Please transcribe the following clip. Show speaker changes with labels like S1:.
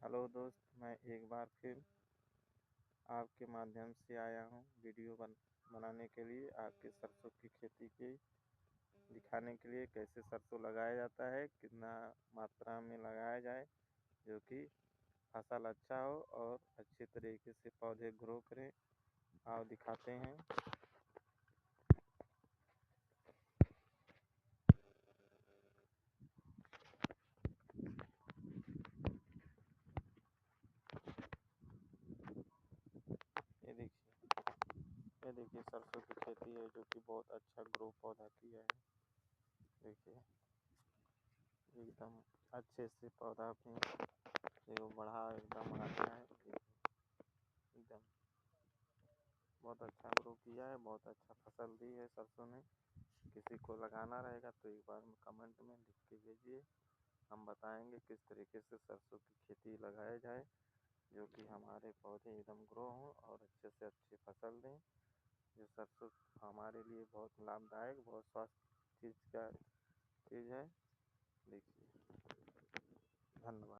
S1: Hello दोस्त, मैं एक बार फिर आपके माध्यम से आया हूँ वीडियो बनाने के लिए। आपके सरसों की खेती की दिखाने के लिए कैसे सरसों लगाया जाता है, कितना मात्रा में लगाया जाए जो कि फसल अच्छा हो और अच्छे तरीके से पौधे ग्रो करें। आओ दिखाते हैं। ये देखिए सरसों की खेती है जो कि बहुत अच्छा ग्रो पौधा किया है। देखिए एकदम अच्छे से पौधा अपनी जो बढ़ा एकदम अच्छा है। देखिए एकदम बहुत अच्छा ग्रो किया है, बहुत अच्छा फसल दी है सरसों ने। किसी को लगाना रहेगा तो एक बार कमेंट में लिख के भेजिए, हम बताएंगे किस तरीके से सरसों की खेती लगाया जाए जो कि हमारे पौधे एकदम ग्रो हों और अच्छे से अच्छी फसल दें। जो सरसों हमारे लिए बहुत लाभदायक, बहुत स्वास्थ्य चीज़ है। देखिए, धन्यवाद।